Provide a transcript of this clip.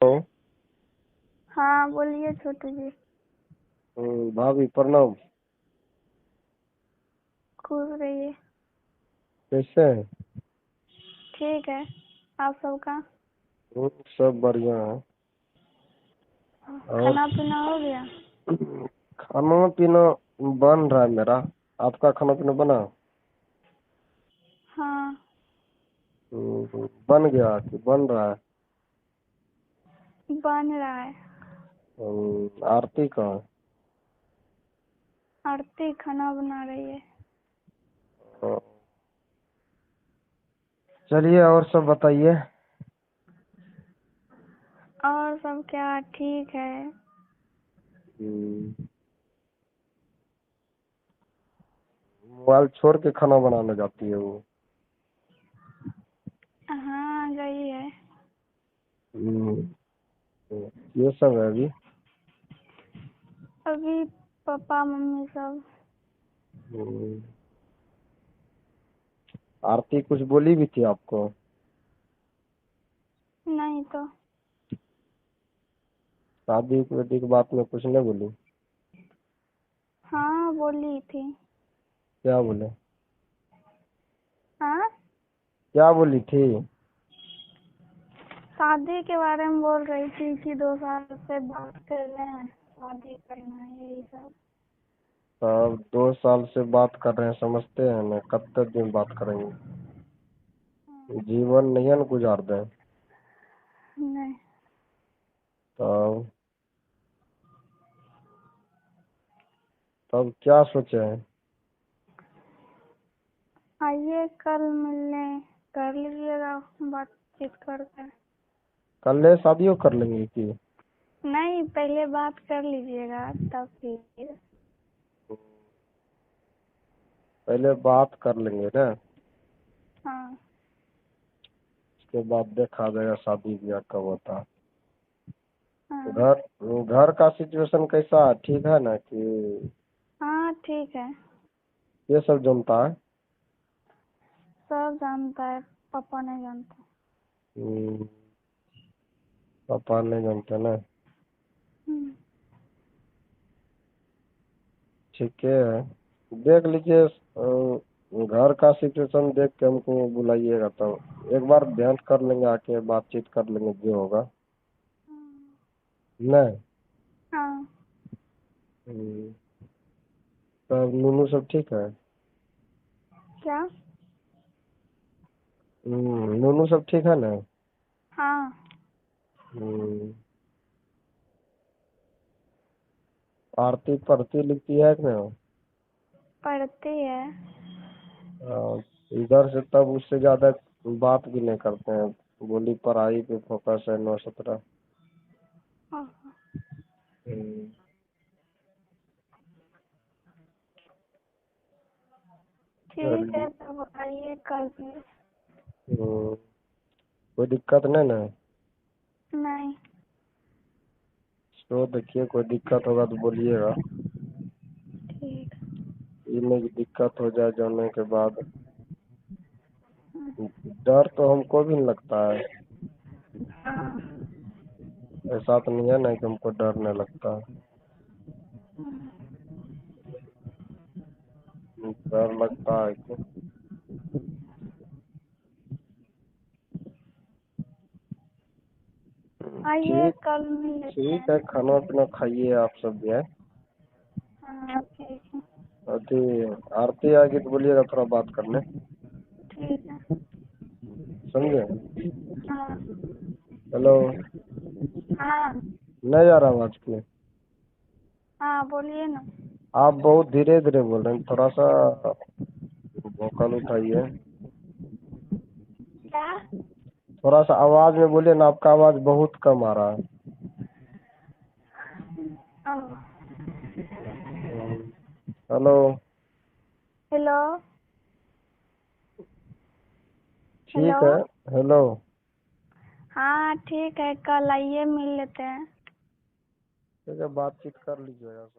Hello. हाँ बोलिए छोटू जी। भाभी प्रणाम। खुश रहिए। कैसे हैं? ठीक है। आप सबका सब बढ़िया है। और खाना पीना हो गया? खाना पीना बन रहा है मेरा। आपका खाना पीना बना? हाँ बन गया कि बन रहा है? बन रहा है। आरती कहाँ है? आरती खाना बना रही है। अ, चलिए और सब बताइए। और सब क्या ठीक है। मोबाइल छोड़ के खाना बनाने जाती है वो। हाँ गई है। हम्म, ये सब है अभी। अभी पापा मम्मी सब। हम्म, आरती कुछ बोली भी थी आपको? नहीं तो। शादी वादी की बात में कुछ नहीं बोली? हाँ बोली थी। क्या बोले? हाँ क्या बोली थी? शादी के बारे में बोल रही थी कि 2 साल से बात कर रहे हैं, शादी करना है यही सब। तब 2 साल से बात कर रहे हैं, समझते हैं ना कब तक दिन बात करेंगे। जीवन नहीं है ना गुजार दें। नहीं। तब तब क्या सोचे हैं? आइए कल मिलने, कर लीजिएगा बातचीत करके। कल ले शादियों कर लेंगे कि? नहीं पहले बात कर लीजिएगा तब फिर। पहले बात कर लेंगे ना। हाँ उसके बाद देखा जाएगा शादी ब्याह कब होता है। हाँ। घर का सिचुएशन कैसा है, ठीक है ना कि? हाँ ठीक है। ये सब जनता है। सब जानता है, पापा नहीं जानते। हम्म, पापा नहीं जानते ना। हम्म, ठीक है। देख लीजिए, घर का सिचुएशन देख के हमको बुलाइएगा तो एक बार ध्यान कर लेंगे, आके बातचीत कर लेंगे जो होगा। नहीं। हाँ। हम्म, तब नूनू सब ठीक है? क्या? नूनू सब ठीक है ना? हाँ हम्म, आरती पढ़ती लिखती है कि नहीं? पढ़ती है। इधर से तब उससे ज्यादा बात भी नहीं करते हैं। बोली पढ़ाई पे फोकस है 9-17। हाँ, हम्म, ठीक है तब आइए कल फिर। कोई दिक्कत नहीं ना? नहीं। तो देखिए कोई दिक्कत होगा तो बोलिएगा। ठीक। ये नहीं कि दिक्कत हो जाए जाने के बाद। हम्म, डर तो हमको भी नहीं लगता है। हाँ ऐसा तो नहीं है ना कि हमको डर नहीं लगता। डर लगता है कि? आइए ठीक। कल मिल लेते ठीक है, हैं। खाना पीना खाइए आप सब भी है। हाँ ठीक है। अभी आरती आएगी तो बोलिएगा थोड़ा बात करने। ठीक है। समझे? हाँ हेलो। हाँ। नहीं आ रहा आवाज की? हाँ बोलिए ना। आप बहुत धीरे धीरे बोल रहे हैं, थोड़ा सा वोकल उठाइए। क्या? थोड़ा सा आवाज में बोलिए ना, आपका आवाज बहुत कम आ रहा है। ओह, हेलो। हेलो। हेलो। ठीक है। हेलो। हाँ ठीक है कल आइए मिल लेते हैं। ठीक है, बातचीत कर लीजिएगा सर।